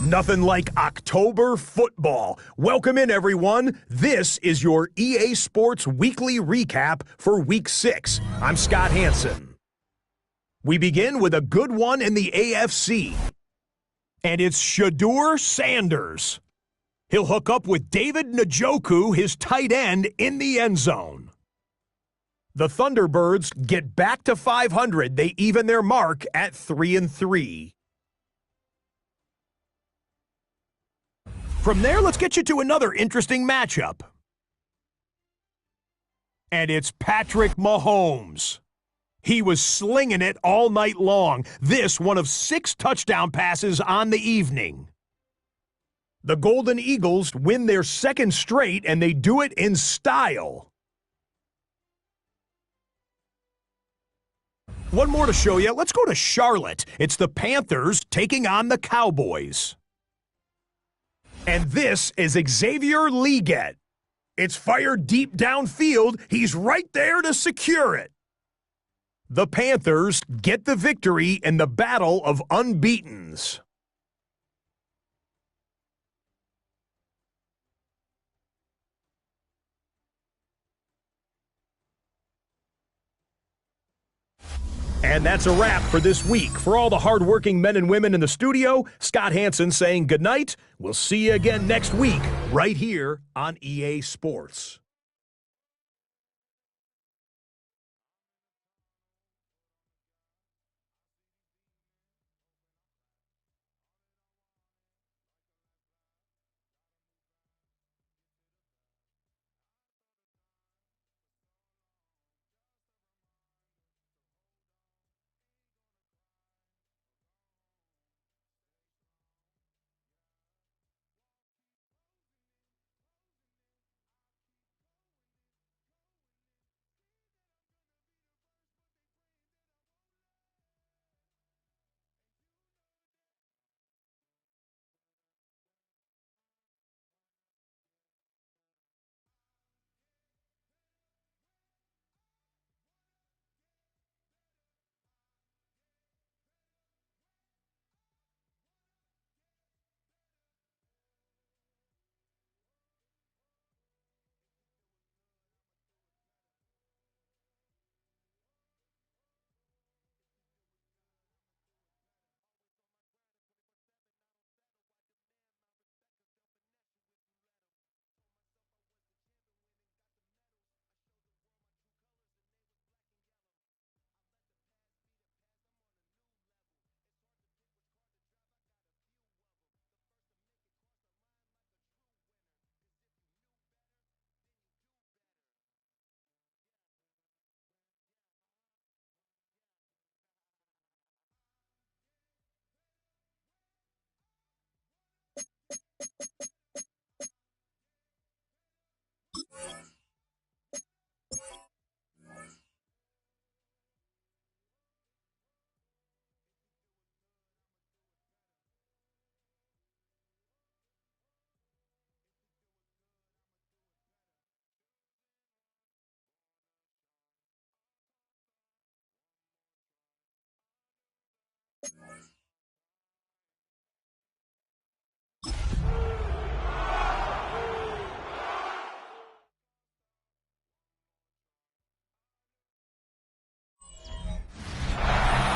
Nothing like October football. Welcome in, everyone. This is your EA Sports Weekly Recap for Week 6. I'm Scott Hansen. We begin with a good one in the AFC. And it's Shedeur Sanders. He'll hook up with David Njoku, his tight end, in the end zone. The Thunderbirds get back to 500. They even their mark at 3-3. From there, let's get you to another interesting matchup. And it's Patrick Mahomes. He was slinging it all night long. This one of 6 touchdown passes on the evening. The Golden Eagles win their second straight, and they do it in style. One more to show you. Let's go to Charlotte. It's the Panthers taking on the Cowboys. And this is Xavier Legette. It's fired deep downfield. He's right there to secure it. The Panthers get the victory in the battle of unbeatens. And that's a wrap for this week. For all the hardworking men and women in the studio, Scott Hansen saying goodnight. We'll see you again next week, right here on EA Sports.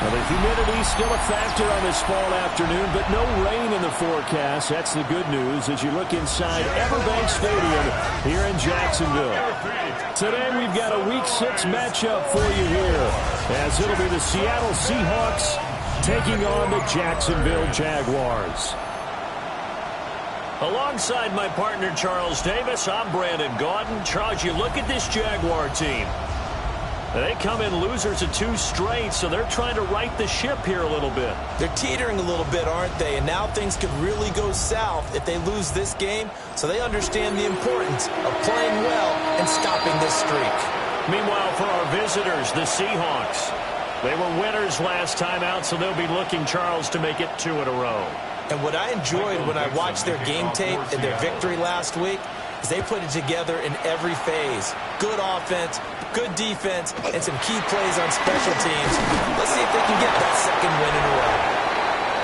Well, the humidity's still a factor on this fall afternoon, but no rain in the forecast. That's the good news as you look inside Everbank Stadium here in Jacksonville. Today we've got a Week 6 matchup for you here, as it'll be the Seattle Seahawks taking on the Jacksonville Jaguars. Alongside my partner Charles Davis, I'm Brandon Gaudin. Charles, you look at this Jaguar team. They come in losers of 2 straight, so they're trying to right the ship here a little bit. They're teetering a little bit, aren't they? And now things could really go south if they lose this game, so they understand the importance of playing well and stopping this streak. Meanwhile, for our visitors, the Seahawks. They were winners last time out, so they'll be looking, Charles, to make it 2 in a row. And what I enjoyed when I watched their game tape and their victory last week is they put it together in every phase. Good offense, good defense, and some key plays on special teams. Let's see if they can get that second win in a row.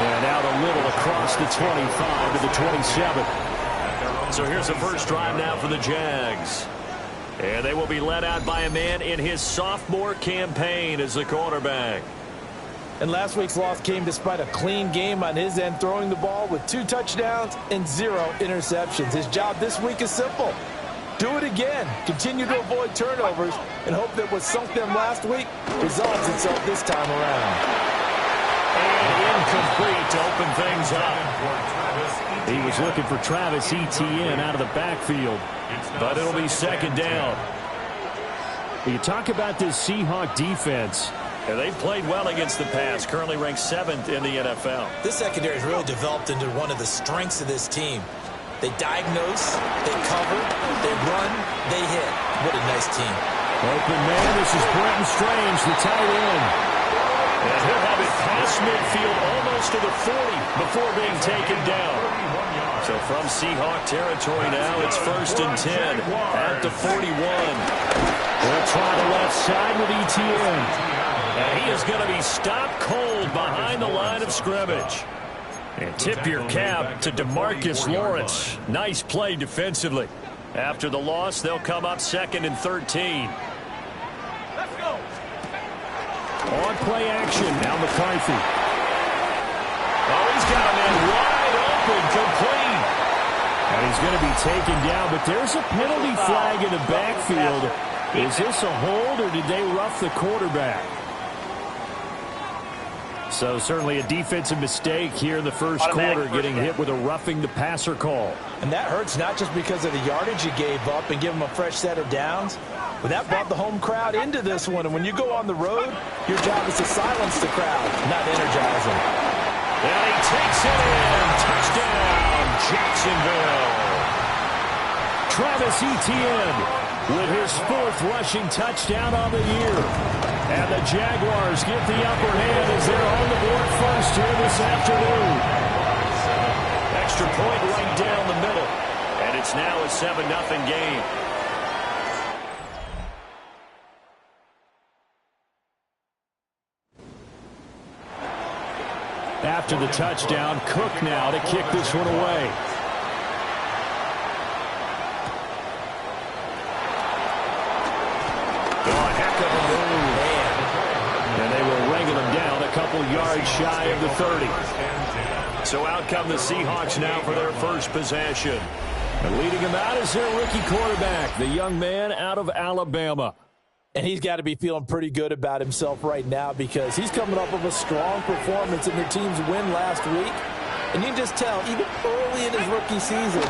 And out a little across the 25 to the 27. So here's the first drive now for the Jags. And they will be led out by a man in his sophomore campaign as the quarterback. And last week's loss came despite a clean game on his end, throwing the ball with 2 touchdowns and 0 interceptions. His job this week is simple. Do it again. Continue to avoid turnovers and hope that what sunk them last week resolves itself this time around. And incomplete to open things up. He was looking for Travis Etienne out of the backfield, but it'll be second down. You talk about this Seahawk defense. And they've played well against the pass, currently ranked 7th in the NFL. This secondary has really developed into one of the strengths of this team. They diagnose, they cover, they run, they hit. What a nice team. Open man, this is Brenton Strange, the tight end. And he'll have it past midfield almost to the 40 before being taken down. So from Seahawk territory now, it's 1st and 10 at the 41. They'll try the left side with Etienne. And he is going to be stopped cold behind the line of scrimmage. And tip your cap to DeMarcus Lawrence. Nice play defensively. After the loss, they'll come up 2nd and 13. Let's go. On play action. Now McCarthy. Oh, he's got a man wide open, complete. And he's going to be taken down, but there's a penalty flag in the backfield. Is this a hold, or did they rough the quarterback? So certainly a defensive mistake here in the first quarter, getting hit with a roughing the passer call. And that hurts not just because of the yardage you gave up and give them a fresh set of downs, but that brought the home crowd into this one. And when you go on the road, your job is to silence the crowd, not energize them. And he takes it in. Touchdown, Jacksonville. Travis Etienne with his 4th rushing touchdown on the year. And the Jaguars get the upper hand as they're on the board first here this afternoon. Extra point right down the middle. And it's now a 7-0 game. After the touchdown, Cook now to kick this one away. Yards shy of the 30. So out come the Seahawks now for their first possession. And leading him out is their rookie quarterback, the young man out of Alabama. And he's got to be feeling pretty good about himself right now because he's coming off of a strong performance in their team's win last week. And you can just tell, even early in his rookie season,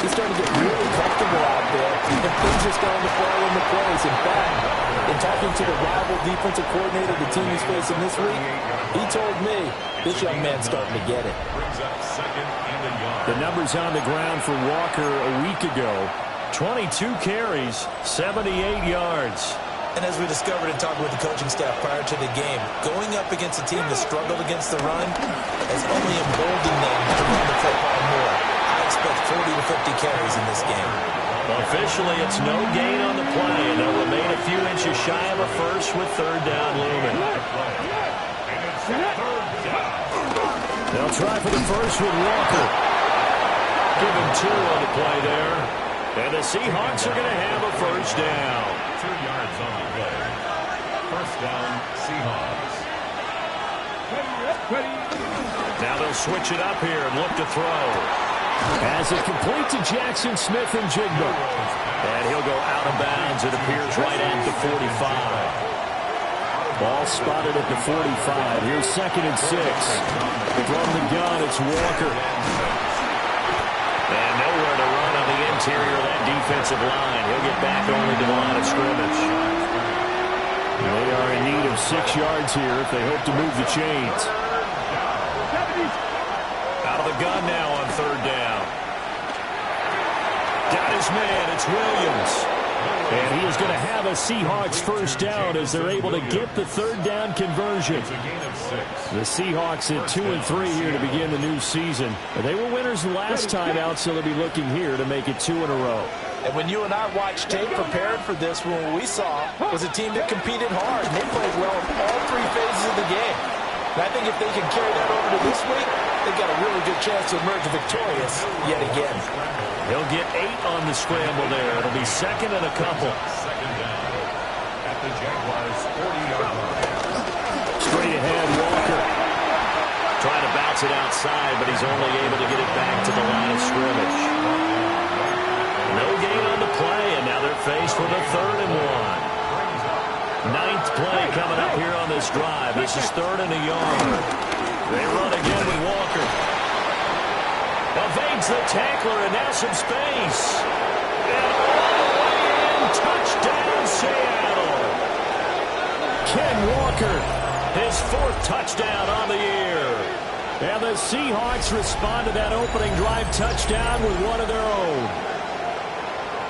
he's starting to get really comfortable out there, and things are starting to fall into place. In fact, in talking to the rival defensive coordinator the team is facing this week, he told me this young man's starting to get it. The numbers on the ground for Walker a week ago. 22 carries, 78 yards. And as we discovered in talking with the coaching staff prior to the game, going up against a team that struggled against the run has only emboldened them to run the football more. I expect 40 to 50 carries in this game. Officially, it's no gain on the play, and they'll remain a few inches shy of a first with 3rd down looming. They'll try for the first with Walker. Give him 2 on the play there. And the Seahawks are going to have a first down. 2 yards on the play. First down, Seahawks. Now they'll switch it up here and look to throw. As it complete to Jackson Smith and Jigba. And he'll go out of bounds, it appears, right at the 45. Ball spotted at the 45. Here's 2nd and 6. From the gun, it's Walker. And nowhere to run on the interior of that defensive line. He'll get back only to the line of scrimmage. They are in need of 6 yards here if they hope to move the chains. Out of the gun now on 3rd down. Got his man, it's Williams. And he is going to have a Seahawks first down as they're able to get the third down conversion. The Seahawks at 2-3 here to begin the new season. They were winners last time out, so they'll be looking here to make it 2 in a row. And when you and I watched tape prepared for this one, what we saw was a team that competed hard. And they played well in all 3 phases of the game. And I think if they can carry that over to this week, they've got a really good chance to emerge victorious yet again. He'll get 8 on the scramble there. It'll be second and a couple. Second down at the Jaguars' 40-yard line. Straight ahead, Walker. Trying to bounce it outside, but he's only able to get it back to the line of scrimmage. No gain on the play, and now they're faced with a 3rd and 1. 9th play coming up here on this drive. This is 3rd and a yard. They run again with Walker. Evades the tackler, and now some space. And all the way in, touchdown Seattle. Ken Walker, his 4th touchdown on the year. And the Seahawks respond to that opening drive touchdown with one of their own.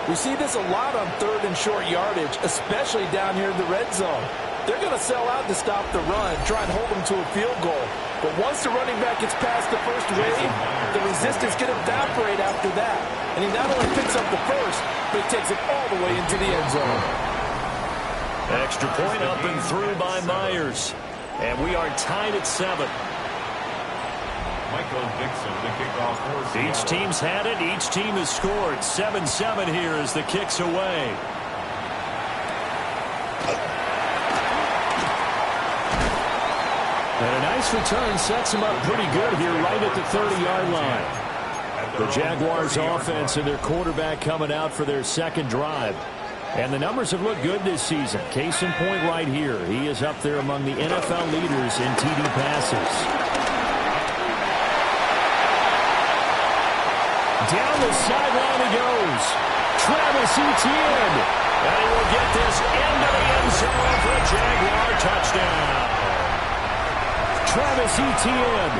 We see this a lot on 3rd and short yardage, especially down here in the red zone. They're going to sell out to stop the run, try and hold them to a field goal. But once the running back gets past the first wave, the resistance can evaporate after that. And he not only picks up the first, but he takes it all the way into the end zone. Extra point up and through by Myers. And we are tied at 7. Michael Dixon, the kickoff for Seattle. Each team's had it. Each team has scored. 7-7 here as the kick's away. And a nice return sets them up pretty good here right at the 30-yard line. The Jaguars offense and their quarterback coming out for their 2nd drive. And the numbers have looked good this season. Case in point right here. He is up there among the NFL leaders in TD passes. Down the sideline he goes. Travis Etienne. And he will get this into the end zone for a Jaguar touchdown. Travis Etienne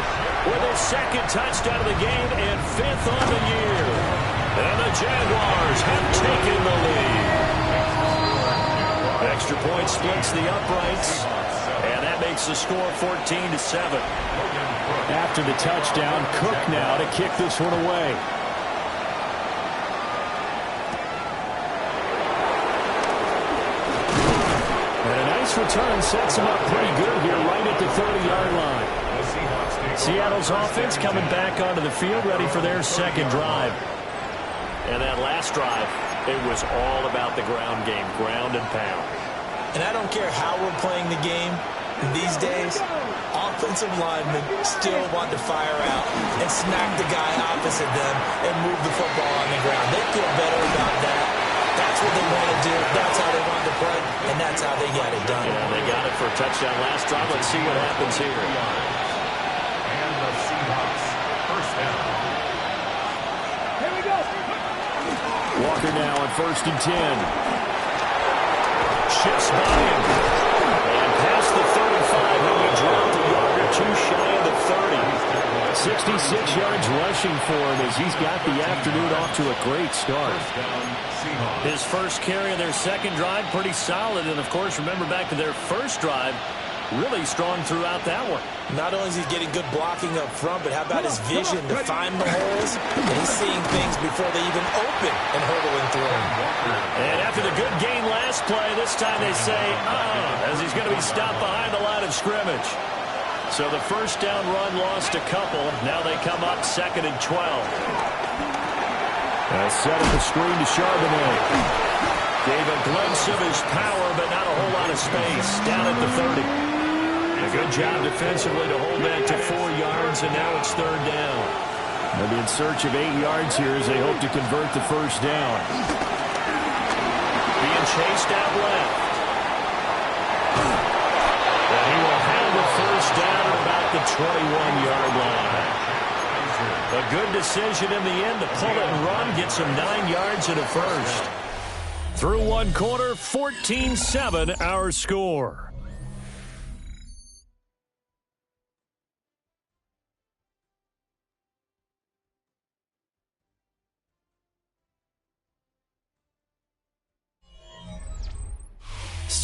with his 2nd touchdown of the game and 5th on the year. And the Jaguars have taken the lead. Extra point splits the uprights. And that makes the score 14-7. After the touchdown, Cook now to kick this one away. Return sets him up pretty good here right at the 30-yard line. Seattle's offense coming back onto the field ready for their 2nd drive. And that last drive, it was all about the ground game, ground and pound. And I don't care how we're playing the game these days, offensive linemen still want to fire out and smack the guy opposite them and move the football on the ground. They feel better about that. That's what they want to do. That's how they want to play, and that's how they got it done. Yeah, they got it for a touchdown last drive. Let's see what happens here. And the Seahawks first down. Here we go. Walker now on 1st and 10. Shifts by him. And past the 35, he'll be dropped a yard or 2 shy of the 30. 66 yards rushing for him as he's got the afternoon off to a great start. His first carry of their 2nd drive, pretty solid. And, of course, remember back to their 1st drive, really strong throughout that one. Not only is he getting good blocking up front, but how about his vision to find the holes? And he's seeing things before they even open and hurdling through them. And after the good gain last play, this time they say, as he's going to be stopped behind the line of scrimmage. So the first down run lost a couple. Now they come up 2nd and 12. Set up the screen to Charbonnet. Gave a glimpse of his power, but not a whole lot of space. Down at the 30. A good job defensively to hold that to 4 yards, and now it's 3rd down. They'll be in search of 8 yards here as they hope to convert the first down. Being chased out left. And he will have the first down at about the 21-yard line. A good decision in the end to pull it and run, get some 9 yards and a first. Through 1 quarter, 14-7 our score.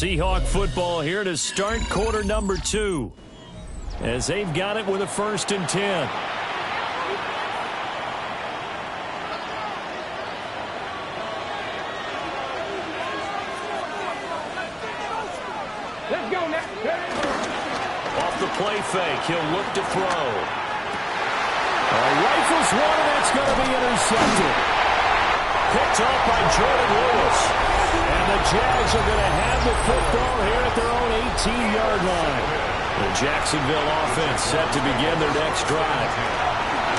Seahawk football here to start quarter number 2. As they've got it with a 1st and 10. Let's go now. Off the play fake, he'll look to throw. Rifles one, and that's going to be intercepted. Picked off by Jordan Lewis. And the Jags are going to have the football here at their own 18-yard line. The Jacksonville offense set to begin their next drive.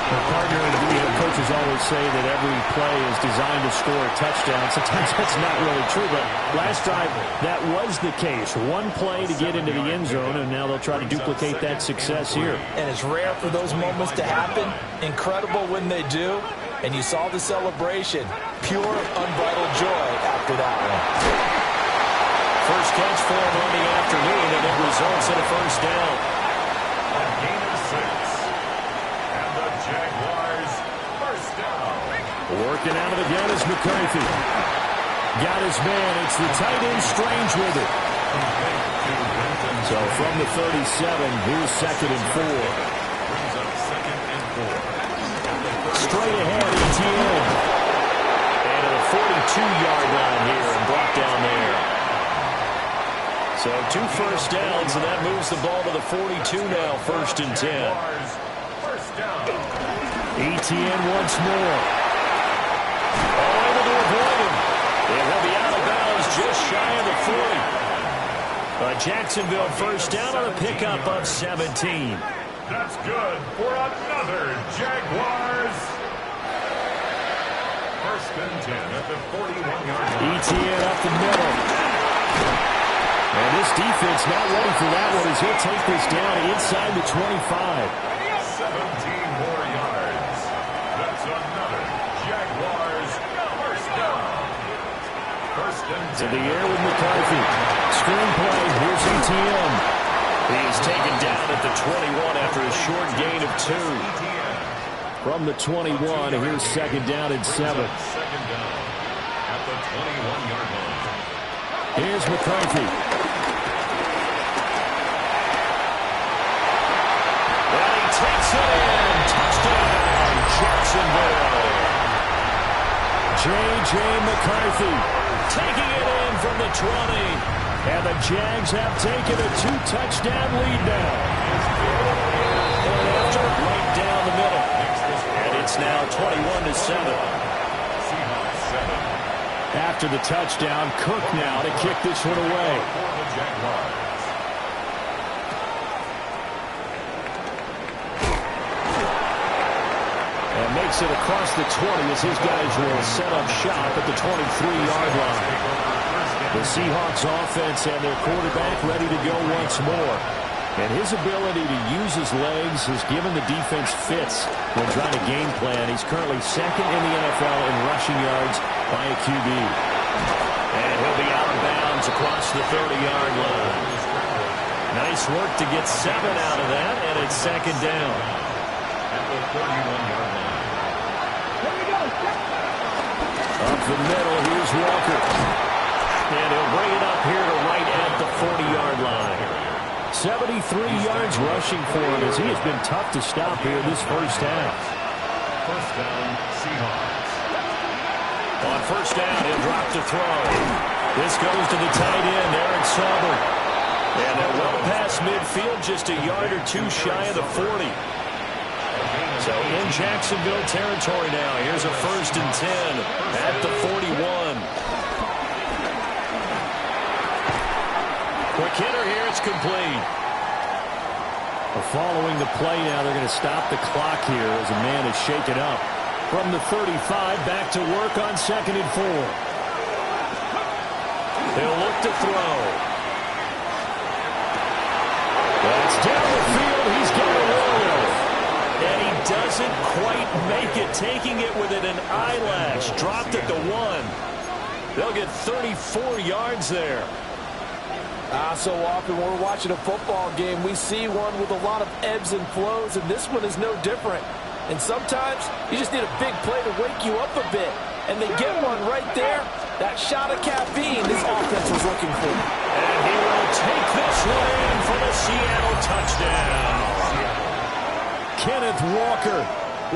The partner and coaches always say that every play is designed to score a touchdown. Sometimes that's not really true, but last drive, that was the case. One play to get into the end zone, and now they'll try to duplicate that success here. And it's rare for those moments to happen. Incredible when they do. And you saw the celebration. Pure, unbridled joy after that one. First catch for him on the afternoon, and it results in a 1st down. A gain of 6. And the Jaguars, 1st down. Working out of the gun is McCarthy. Got his man. It's the tight end Strange with it. So from the 37, here's 2nd and 4. Brings up 2nd and 4. Straight ahead, ETN. And at a 42-yard line here and brought down there. So 2 first downs, and that moves the ball to the 42 now, 1st and 10. First down. ETN once more. Oh, able to avoid him. And he'll be out of bounds just shy of the 40. A Jacksonville 1st down on a pickup of 17. That's good for another Jaguars. 1st and 10 at the 41-yard line. ETN up the middle. And this defense not ready for that one as he'll take this down inside the 25. 17 more yards. That's another Jaguars 1st down. 1st and 10. To the air with McCarthy. Screen play. Here's ETN. He's taken down at the 21 after a short gain of 2. From the 21, here's 2nd down and 7. 2nd down at the 21-yard line. Here's McCarthy. And he takes it in. Touchdown, Jacksonville. J.J. McCarthy taking it in from the 20. And the Jags have taken a 2-touchdown lead now. And after right down the middle. And it's now 21-7. After the touchdown, Cook now to kick this one away. And makes it across the 20 as his guys will set up shop at the 23-yard line. The Seahawks offense and their quarterback ready to go once more. And his ability to use his legs has given the defense fits when trying to game plan. He's currently 2nd in the NFL in rushing yards by a QB. And he'll be out of bounds across the 30-yard line. Nice work to get 7 out of that, and it's 2nd down. At the 31-yard line. Here we go. Up the middle, here's Walker. And he'll bring it up here to right at the 40-yard line. 73 yards rushing for him as he has been tough to stop here this 1st half. 1st down, Seahawks. On 1st down, he'll drop to throw. This goes to the tight end, Aaron Sauber. And they're well past midfield, just a yard or 2 shy of the 40. So in Jacksonville territory now. Here's a 1st and 10 at the 41. Quick hitter here, it's complete. Following the play now, they're going to stop the clock here as a man is shaken up. From the 35, back to work on 2nd and 4. They'll look to throw. That's down the field. He's got a roll. And he doesn't quite make it, taking it within an eyelash. Dropped at the 1. They'll get 34 yards there. So often when we're watching a football game, we see one with a lot of ebbs and flows, and this one is no different. And sometimes you just need a big play to wake you up a bit. And they get one right there, That shot of caffeine this offense was looking for. And he will take this one in for the Seattle touchdown. Kenneth Walker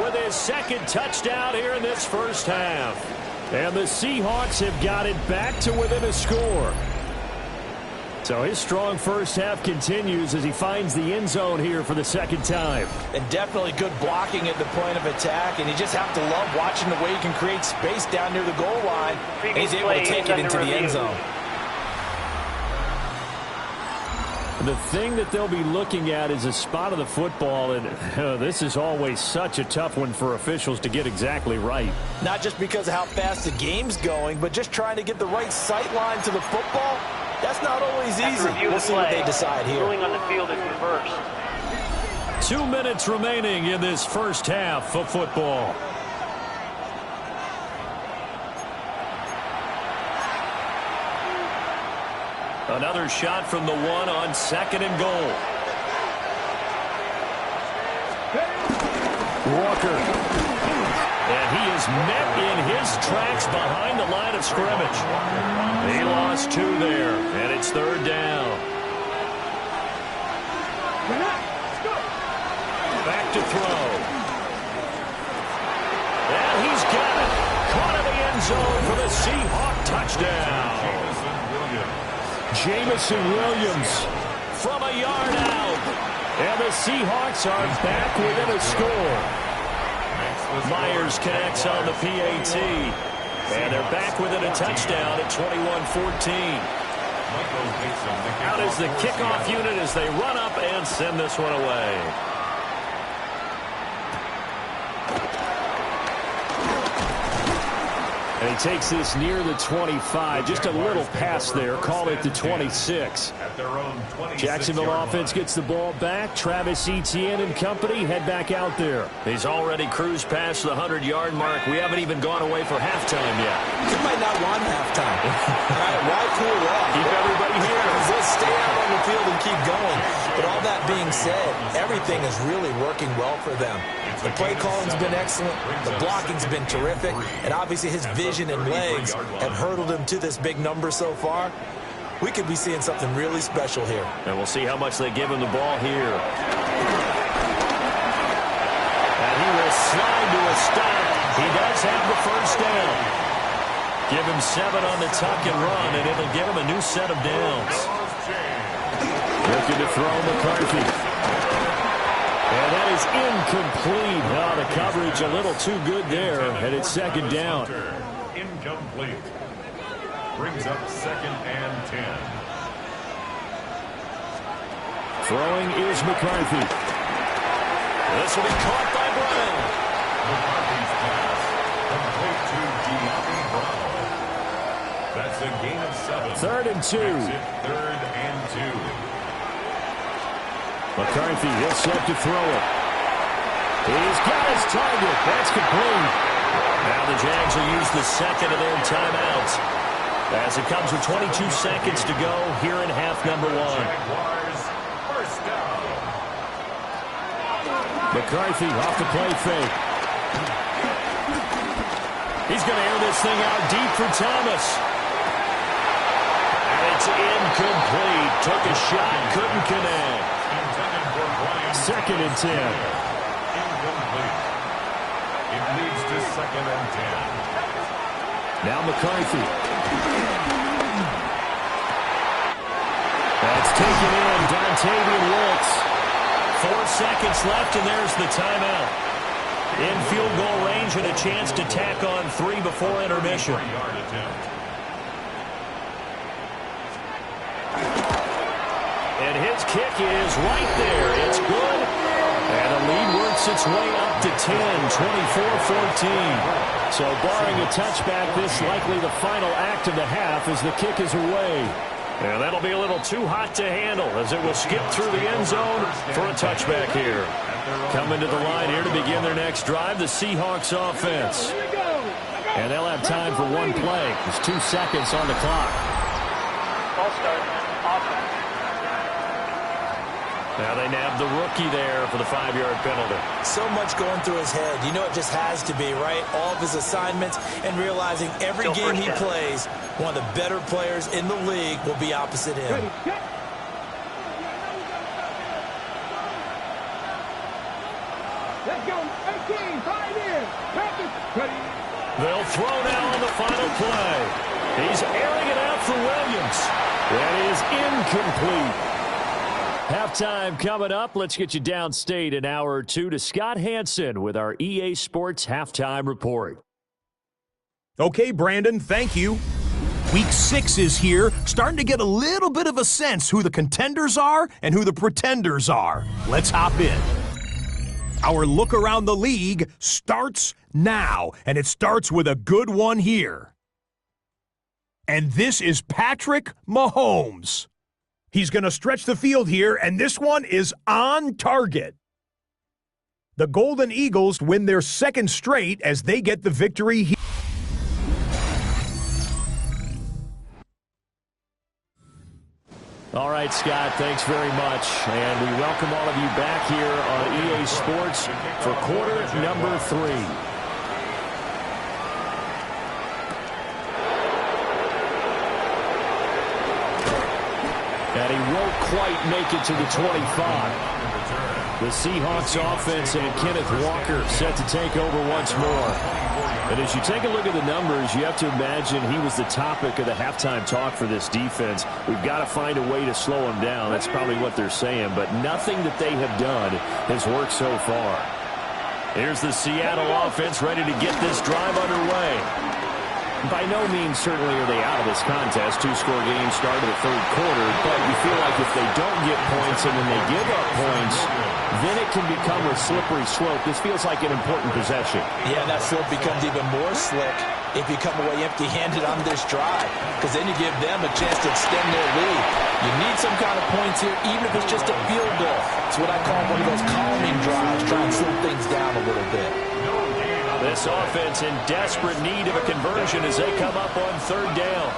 with his second touchdown here in this first half. And the Seahawks have got it back to within a score. So his strong first half continues as he finds the end zone here for the second time. And definitely good blocking at the point of attack, and you just have to love watching the way he can create space down near the goal line, and he's able to take it into the end zone. The thing that they'll be looking at is a spot of the football, and this is always such a tough one for officials to get exactly right. Not just because of how fast the game's going, but just trying to get the right sight line to the football. That's not always easy. We'll see what they decide here. Ruling on the field is reversed. 2 minutes remaining in this first half of football. Another shot from the one on second and goal. Walker. And he is met in his tracks behind the line of scrimmage. He lost 2 there, and it's third down. Back to throw. And he's got it. Caught in the end zone for the Seahawk touchdown. Jamison Williams from a yard out. And the Seahawks are back within a score. Myers connects on the PAT. And they're back within a touchdown at 21-14. Out is the kickoff unit as they run up and send this one away. And he takes this near the 25. Just a little pass there. Call it the 26. Jacksonville offense gets the ball back. Travis Etienne and company head back out there. He's already cruised past the 100-yard mark. We haven't even gone away for halftime yet. You might not want halftime. All right, why cool off? Keep everybody here. Let's stay out on the field and keep going. But all that being said, everything is really working well for them. The play calling's been excellent. The blocking's been terrific. And obviously his vision and legs have hurdled him to this big number so far. We could be seeing something really special here. And we'll see how much they give him the ball here. And he will slide to a stop. He does have the first down. Give him 7 on the tuck and run, and it'll give him a new set of downs. Looking to throw McCarthy. And that is incomplete. Oh, the coverage a little too good there, and it's second down. Incomplete. Brings up 2nd and 10. Throwing is McCarthy. This will be caught by Brown. McCarthy's pass complete to D.A. Brown. That's a gain of 7. 3rd and 2. That's it, 3rd and 2. McCarthy is set to throw it. He's got his target. That's complete. Now the Jags will use the second of their timeouts as it comes with 22 seconds to go here in half number 1. Jaguars, first down. McCarthy off the play fake. He's going to air this thing out deep for Thomas. And it's incomplete. Took a shot, couldn't connect. 2nd and 10. Incomplete. It leads to 2nd and 10. Now McCarthy. That's taken in. Dontavian Wicks. 4 seconds left, and there's the timeout. In field goal range and a chance to tack on 3 before intermission. 3-yard attempt. And his kick is right there. It's good. And the lead works its way up to 10, 24-14. So barring a touchback, this likely the final act of the half as the kick is away. And that'll be a little too hot to handle as it will skip through the end zone for a touchback here. Coming to the line here to begin their next drive, the Seahawks offense. And they'll have time for one play. There's 2 seconds on the clock. Ball start. Offense. Now they nab the rookie there for the 5-yard penalty. So much going through his head. You know it just has to be, right? All of his assignments and realizing every game he plays, one of the better players in the league will be opposite him. Let's go. 18, 5 in. They'll throw now on the final play. He's airing it out for Williams. That is incomplete. Halftime coming up. Let's get you downstate an hour or two to Scott Hansen with our EA Sports Halftime Report. Okay, Brandon, thank you. Week 6 is here, starting to get a little bit of a sense who the contenders are and who the pretenders are. Let's hop in. Our look around the league starts now, and it starts with a good one here. And this is Patrick Mahomes. He's going to stretch the field here, and this one is on target. The Golden Eagles win their second straight as they get the victory here. All right, Scott, thanks very much. And we welcome all of you back here on EA Sports for quarter number 3. And he won't quite make it to the 25. The Seahawks offense and Kenneth Walker set to take over once more. And as you take a look at the numbers, you have to imagine he was the topic of the halftime talk for this defense. We've got to find a way to slow him down. That's probably what they're saying. But nothing that they have done has worked so far. Here's the Seattle offense ready to get this drive underway. By no means certainly are they out of this contest. 2-score game start of the third quarter, but you feel like if they don't get points and then they give up points, then it can become a slippery slope. This feels like an important possession. Yeah, that slope becomes even more slick if you come away empty-handed on this drive, because then you give them a chance to extend their lead. You need some kind of points here, even if it's just a field goal. It's what I call one of those calming drives, try and slow things down a little bit. This offense in desperate need of a conversion as they come up on third down.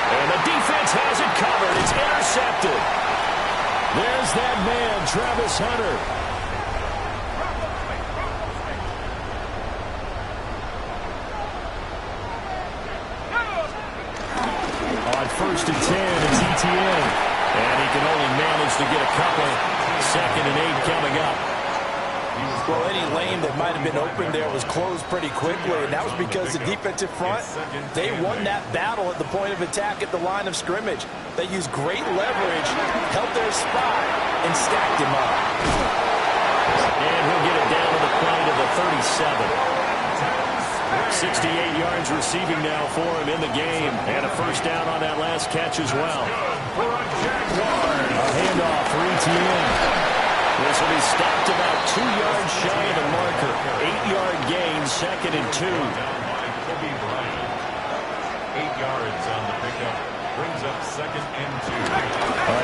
And the defense has it covered. It's intercepted. There's that man, Travis Hunter. On 1st and 10, it's ETN. And he can only manage to get a couple. 2nd and 8 coming up. Well, any lane that might have been open there was closed pretty quickly, and that was because the defensive front, they won that battle at the point of attack at the line of scrimmage. They used great leverage, held their spot, and stacked him up. And he'll get it down to the plane to the 37. 68 yards receiving now for him in the game, and a first down on that last catch as well. A handoff for ETN. This will be stopped about 2 yards shy of the marker. 8-yard gain, 2nd and 2. 8 yards on the pickup. Brings up 2nd and 2.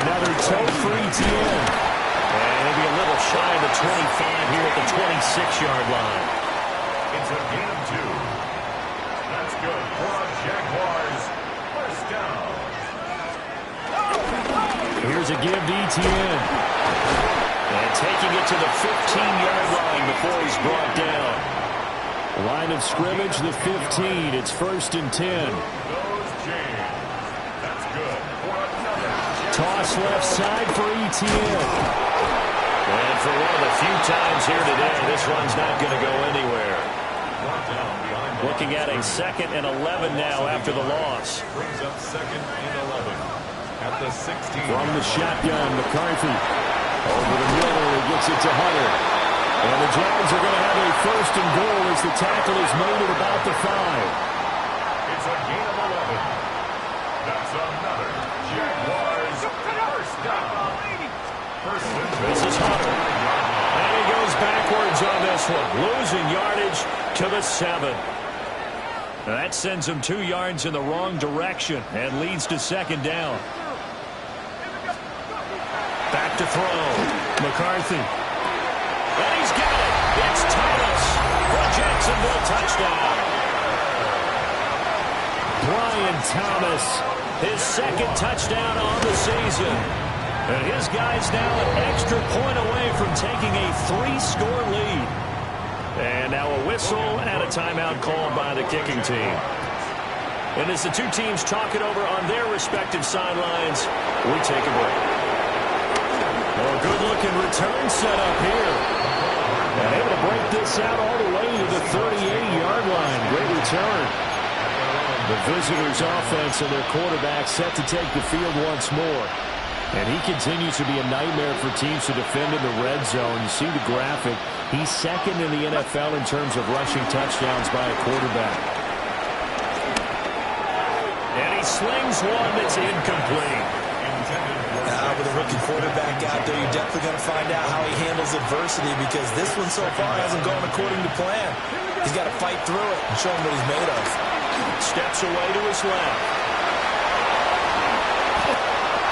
Another toe for ETN. And he'll be a little shy of the 25 here at the 26-yard line. It's a gain of 2. That's good for our Jaguars. First down. Here's a give to ETN. And taking it to the 15-yard line before he's brought down. Line of scrimmage, the 15. It's 1st and 10. That's good for another. Toss left side for ETN. And for one of the few times here today, this one's not going to go anywhere. Looking at a 2nd and 11 now after the loss. Brings up 2nd and 11 at the 16. From the shotgun, McCarthy. Over the middle, he gets it to Hunter. And the Jags are going to have a 1st and goal as the tackle is made at about the 5. It's a gain of 11. That's another Jaguars first down. This is Hunter. And he goes backwards on this one, losing yardage to the 7. That sends him 2 yards in the wrong direction and leads to 2nd down. Back to throw. McCarthy. And he's got it. It's Thomas for a Jacksonville touchdown. Brian Thomas, his second touchdown on the season. And his guy's now an extra point away from taking a 3-score lead. And now a whistle and a timeout called by the kicking team. And as the two teams talk it over on their respective sidelines, we take a break. A good-looking return set up here. And able to break this out all the way to the 38-yard line. Great return. The visitors' offense and their quarterback set to take the field once more. And he continues to be a nightmare for teams to defend in the red zone. You see the graphic. He's second in the NFL in terms of rushing touchdowns by a quarterback. And he slings one that's incomplete. With a rookie quarterback out there, you're definitely going to find out how he handles adversity, because this one so far hasn't gone according to plan. He's got to fight through it and show him what he's made of. Steps away to his left.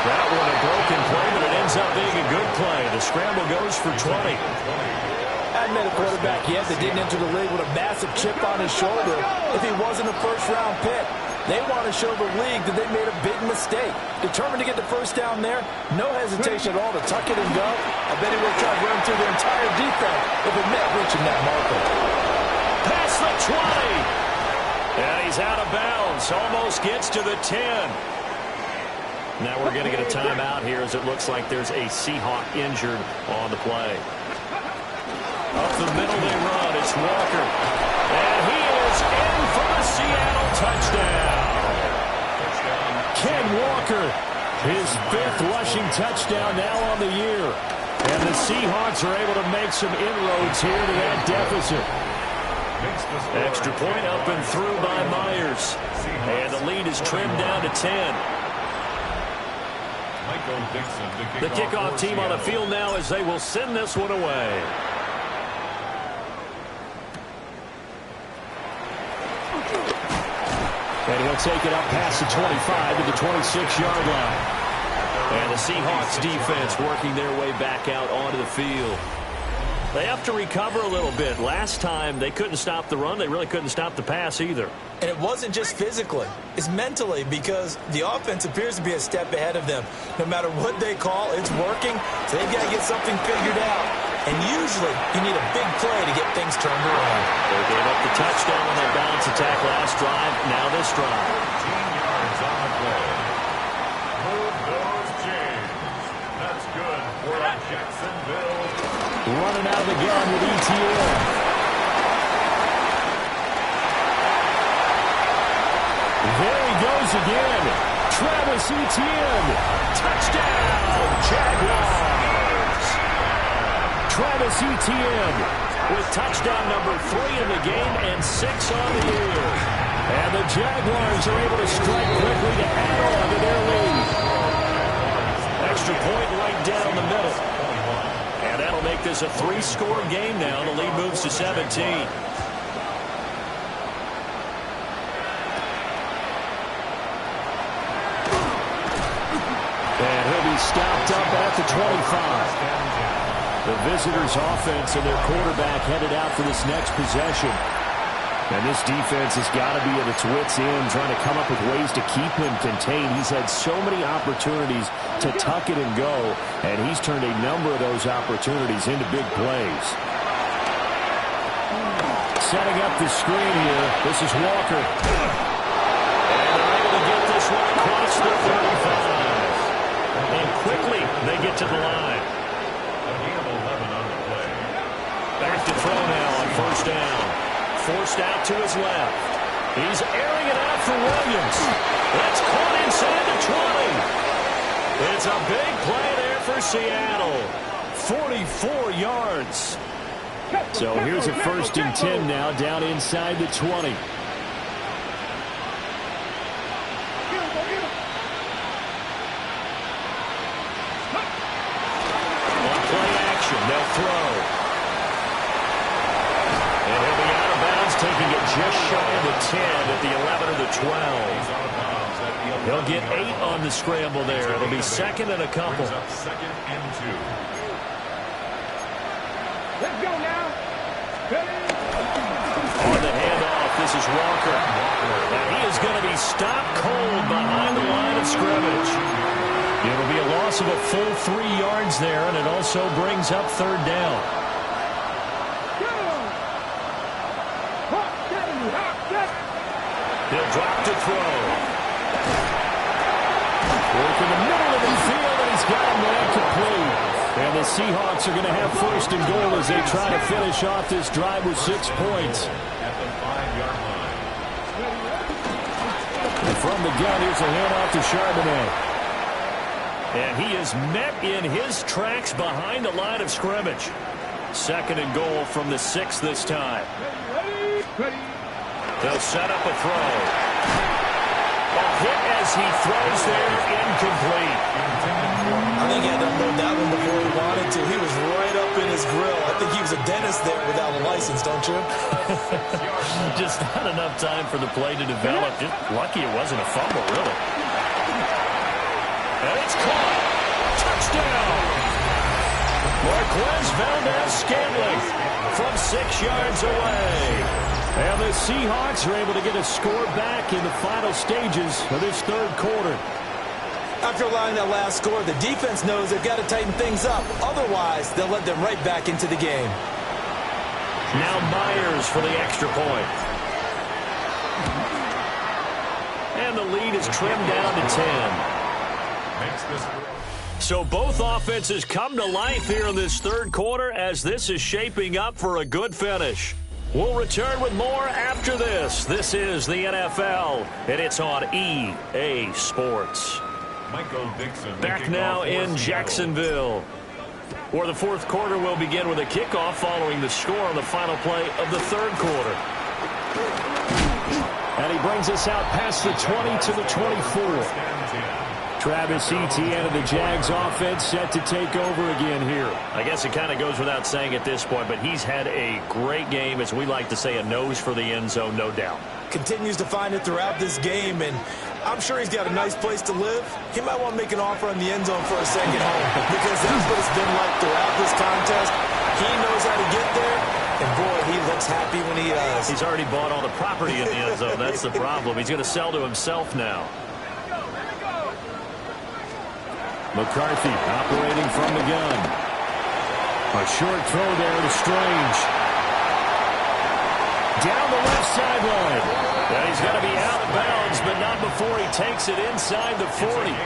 That one a broken play, but it ends up being a good play. The scramble goes for 20. I'd met a quarterback yet that didn't enter the league with a massive chip on his shoulder if he wasn't a first-round pick. They want to show the league that they made a big mistake. Determined to get the first down there, no hesitation at all to tuck it and go. I bet he will try to run through the entire defense if it meant reaching that marker. Past the 20. And he's out of bounds. Almost gets to the 10. Now we're going to get a timeout here, as it looks like there's a Seahawk injured on the play. Up the middle they run. It's Walker. And he is in for the Seattle touchdown. Ken Walker, his 5th rushing touchdown now on the year. And the Seahawks are able to make some inroads here to that deficit. Extra point up and through by Myers. And the lead is trimmed down to 10. The kickoff team on the field now as they will send this one away. And he'll take it up past the 25 to the 26-yard line. And the Seahawks defense working their way back out onto the field. They have to recover a little bit. Last time they couldn't stop the run. They really couldn't stop the pass either. And it wasn't just physically. It's mentally, because the offense appears to be a step ahead of them. No matter what they call, it's working. So they've got to get something figured out. And usually you need a big play to get things turned around. They gave up the touchdown on their bounce attack last drive. Now this drive. 15 yards on the play. Move those chains. That's good for Jacksonville. Running out of the gun with ETN. There he goes again. Travis Etienne. Touchdown, Jaguars. Travis Etienne with touchdown number 3 in the game and 6 on the year. And the Jaguars are able to strike quickly to add on to their lead. Extra point right down the middle. And that'll make this a 3-score game now. The lead moves to 17. And he'll be stopped up at the 25. The visitors' offense and their quarterback headed out for this next possession. And this defense has got to be at its wits' end, trying to come up with ways to keep him contained. He's had so many opportunities to tuck it and go, and he's turned a number of those opportunities into big plays. Setting up the screen here. This is Walker. And they're able to get this one across the 35. And quickly they get to the line. Back to throw now on first down. Forced out to his left. He's airing it out for Williams. That's caught inside the 20. It's a big play there for Seattle. 44 yards. So here's a 1st and 10 now down inside the 20. On play action, they'll throw. Taking it just shy of the 10 at the 11 or the 12. He'll get 8 on the scramble there. It'll be 2nd and a couple. 2nd and 2. Let's go now. On the handoff, This is Walker. And he is going to be stopped cold behind the line of scrimmage. It'll be a loss of a full 3 yards there, and it also brings up third down. He'll drop to throw. Work in the middle of the field, and he's got a man complete. And the Seahawks are going to have first and goal as they try to finish off this drive with 6 points. At the 5-yard line. And from the gun, here's a handoff to Charbonnet. And he is met in his tracks behind the line of scrimmage. Second and goal from the 6 this time. They'll set up a throw. A hit as he throws there, incomplete. I think he had to unload that one before he wanted to. He was right up in his grill. I think he was a dentist there without a license, don't you? Just not enough time for the play to develop. Just lucky it wasn't a fumble, really. And it's caught. Touchdown. Marquez Valdez-Scantling from 6 yards away. And the Seahawks are able to get a score back in the final stages of this third quarter. After allowing that last score, the defense knows they've got to tighten things up. Otherwise, they'll let them right back into the game. Now Myers for the extra point. And the lead is trimmed down to 10. Makes this. So both offenses come to life here in this third quarter as this is shaping up for a good finish. We'll return with more after this. This is the NFL, and it's on EA Sports. Michael Dixon Back now in Jacksonville, where the fourth quarter will begin with a kickoff following the score on the final play of the third quarter. And he brings us out past the 20 to the 24. Travis Etienne of the Jags offense set to take over again here. I guess it kind of goes without saying at this point, but he's had a great game, as we like to say, a nose for the end zone, no doubt. Continues to find it throughout this game, and I'm sure he's got a nice place to live. He might want to make an offer on the end zone for a second home, because that's what it's been like throughout this contest. He knows how to get there, and boy, he looks happy when he does. He's already bought all the property in the end zone. That's the problem. He's going to sell to himself now. McCarthy operating from the gun. A short throw there to Strange. Down the left sideline. And he's going to be out of bounds, but not before he takes it inside the 40.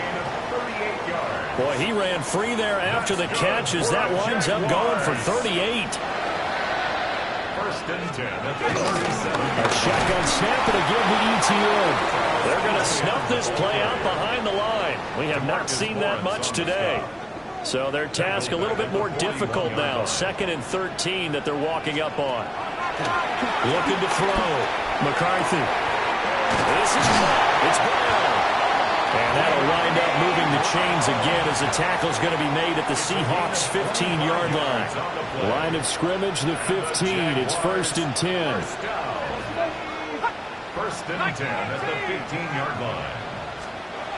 Boy, he ran free there after the catch as that winds up going for 38. First and 10 at the 37. A shotgun snap to give the Etienne. They're going to snuff this play out behind the line. We have not seen that much today. So their task a little bit more difficult now. 2nd and 13 that they're walking up on. Looking to throw. McCarthy. This is it's Brown. And that'll wind up moving the chains again as the tackle's going to be made at the Seahawks' 15-yard line. Line of scrimmage, the 15. It's 1st and 10. First and 10 at the 15-yard line.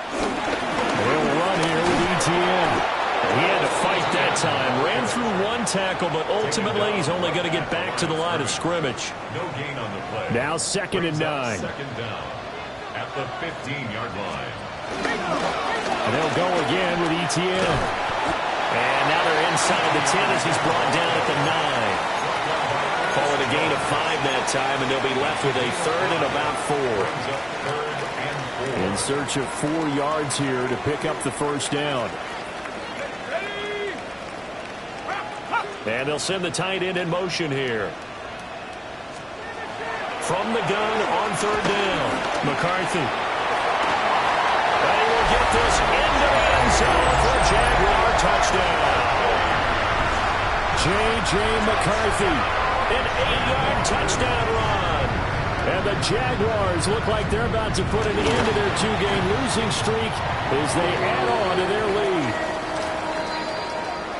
They'll run here with Etienne. He had to fight that time. Ran through one tackle, but ultimately he's only going to get back to the line of scrimmage. No gain on the play. Now 2nd and 9. Second down at the 15-yard line. And they'll go again with Etienne. And now they're inside the 10 as he's brought down at the 9. Call it a gain of 5 that time, and they'll be left with a 3rd and about 4. In search of 4 yards here to pick up the first down. And they'll send the tight end in motion here. From the gun on 3rd down, McCarthy. And he will get this into the end zone for a Jaguar touchdown. J.J. McCarthy, an 8-yard touchdown run. And the Jaguars look like they're about to put an end to their 2-game losing streak as they add on to their lead.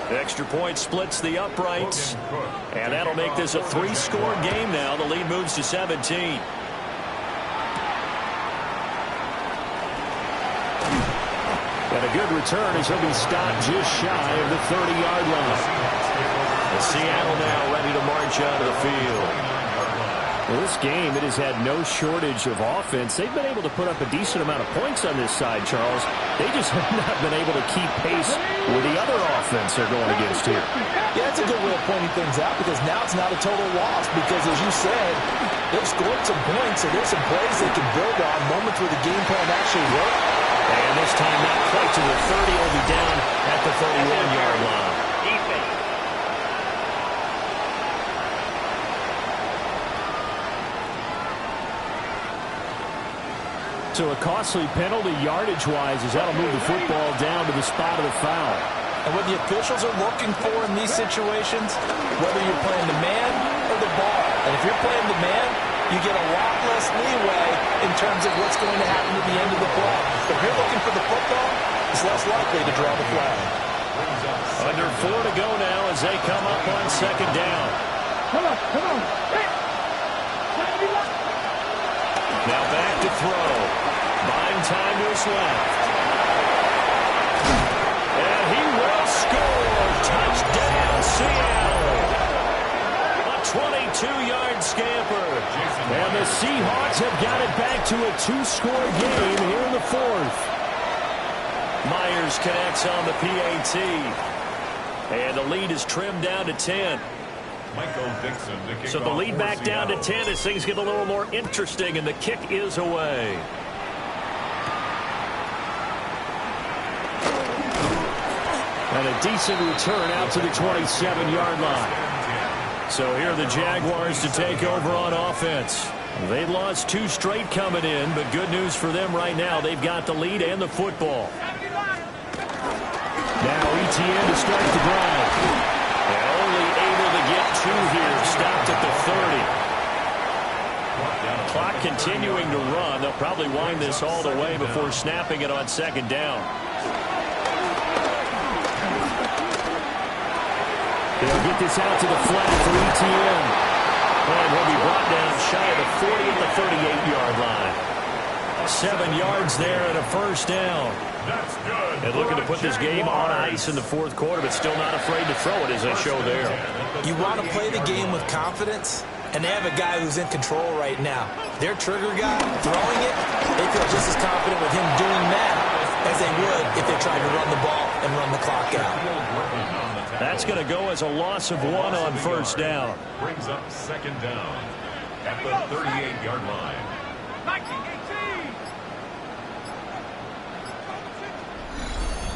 The extra point splits the uprights, and that'll make this a 3-score game now. The lead moves to 17. And a good return as he'll be stopped just shy of the 30-yard line. And Seattle now ready to march out of the field. Well, this game, it has had no shortage of offense. They've been able to put up a decent amount of points on this side, Charles. They just have not been able to keep pace with the other offense they're going against here. Yeah, that's a good way of pointing things out because now it's not a total loss because, as you said, they've scored some points, so there's some plays they can build on, moments where the game plan actually worked. And this time not quite to the 30, will be down at the 31-yard line. So a costly penalty yardage-wise as that'll move the football down to the spot of the foul. And what the officials are looking for in these situations, whether you're playing the man or the ball, and if you're playing the man, you get a lot less leeway in terms of what's going to happen at the end of the play. But if you're looking for the football, it's less likely to draw the flag. Under 4 to go now as they come up on second down. Come on. Now back to throw. Buying time to his left. And he will score. Touchdown, Seattle. A 22-yard scamper. And the Seahawks have got it back to a 2-score game here in the fourth. Myers connects on the PAT. And the lead is trimmed down to 10. So the lead back down to 10 as things get a little more interesting, and the kick is away. And a decent return out to the 27-yard line. So here are the Jaguars to take over on offense. They lost 2 straight coming in, but good news for them right now. They've got the lead and the football. Now ETN to start the drive. And only able to get 2 here. Stopped at the 30. Clock continuing to run. They'll probably wind this all the way before snapping it on second down. They'll get this out to the flat for ETN. And he'll be brought down shy of the 40 at the 38-yard line. 7 yards there and a first down. And looking to put this game on ice in the fourth quarter, but still not afraid to throw it as they show there. You want to play the game with confidence, and they have a guy who's in control right now. Their trigger guy, throwing it, they feel just as confident with him doing that as they would if they tried to run the ball and run the clock out. That's going to go as a loss of 1 on first down. Brings up second down at the 38-yard line.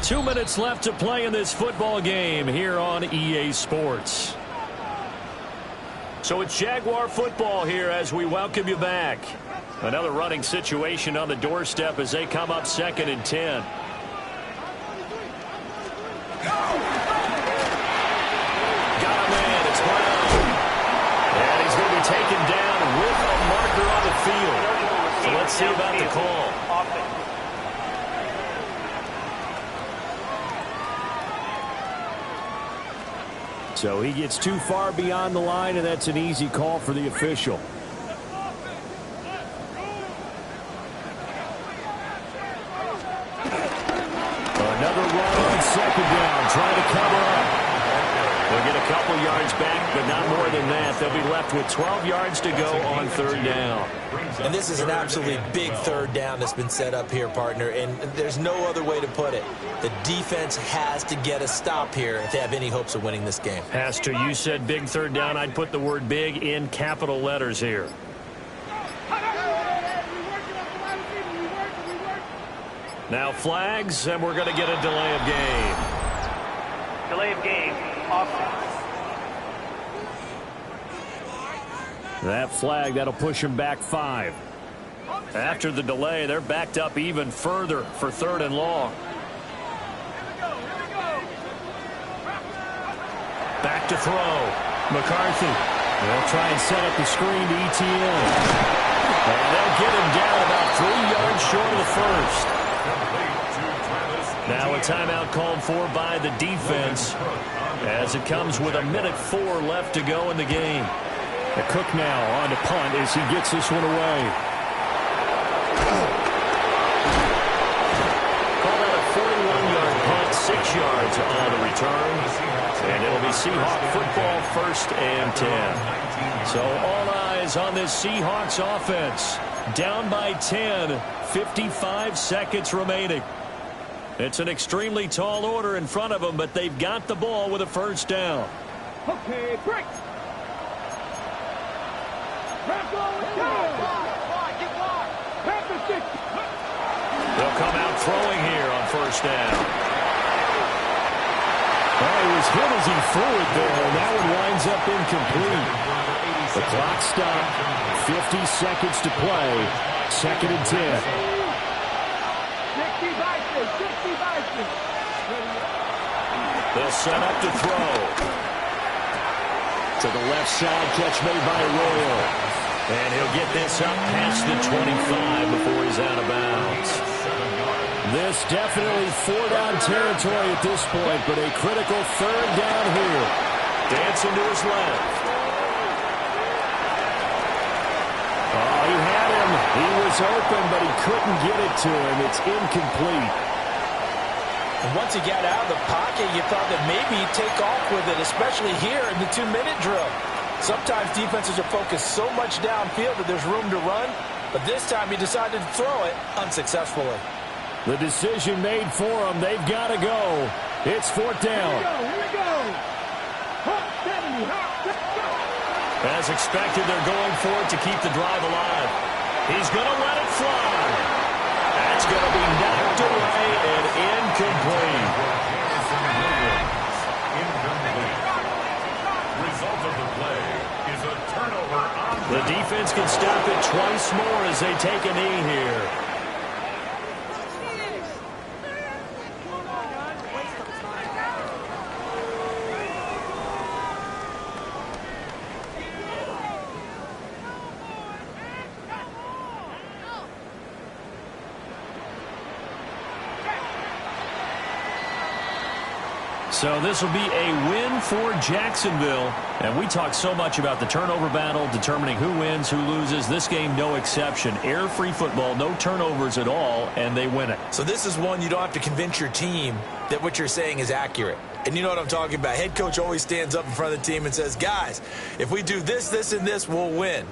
2 minutes left to play in this football game here on EA Sports. So it's Jaguar football here as we welcome you back. Another running situation on the doorstep as they come up 2nd and 10. Got a man, it's Brown. And he's going to be taken down with a marker on the field. So let's see about the call. So he gets too far beyond the line, and that's an easy call for the official. Another run on second down, trying to cover up. They'll get a couple yards back, but not more than that. They'll be left with 12 yards to go on third down. And this is an absolutely big third down that's been set up here, partner, and there's no other way to put it. The defense has to get a stop here if they have any hopes of winning this game. Has to. You said big third down. I'd put the word big in capital letters here. Now flags, and we're going to get a delay of game. Delay of game. Offense. That flag, that'll push him back 5. After the delay, they're backed up even further for 3rd and long. Back to throw. McCarthy. They'll try and set up the screen to ETN. And they'll get him down about 3 yards short of the first. Now a timeout called for by the defense as it comes with 1:04 left to go in the game. The Cook now on to punt as he gets this one away. Called out a 41-yard punt, 6 yards on the return. And it'll be Seahawk football 1st and 10. So all eyes guys on this Seahawks offense. Down by 10, 55 seconds remaining. It's an extremely tall order in front of them, but they've got the ball with a first down. Okay, break. They'll come out throwing here on first down. Well, he was hit as he threw it there, and that one winds up incomplete. The clock stopped. 50 seconds to play. 2nd and 10. 60. They'll set up to throw. To the left side, catch made by Royal. And he'll get this up past the 25 before he's out of bounds. This definitely 4-down territory at this point, but a critical 3rd down here. Dancing to his left. Oh, he had him. He was open, but he couldn't get it to him. It's incomplete. And once he got out of the pocket, you thought that maybe he'd take off with it, especially here in the 2-minute drill. Sometimes defenses are focused so much downfield that there's room to run, but this time he decided to throw it unsuccessfully. The decision made for them. They've got to go. It's 4th down. Here we go. Hot 70. As expected, they're going for it to keep the drive alive. He's going to let it fly. That's going to be knocked away and incomplete. Result of the play is a turnover on The defense can stop it twice more as they take a knee here. So this will be a win for Jacksonville. And we talk so much about the turnover battle, determining who wins, who loses. This game, no exception. Error-free football, no turnovers at all, and they win it. So this is one you don't have to convince your team that what you're saying is accurate. And you know what I'm talking about. Head coach always stands up in front of the team and says, guys, if we do this, this, and this, we'll win.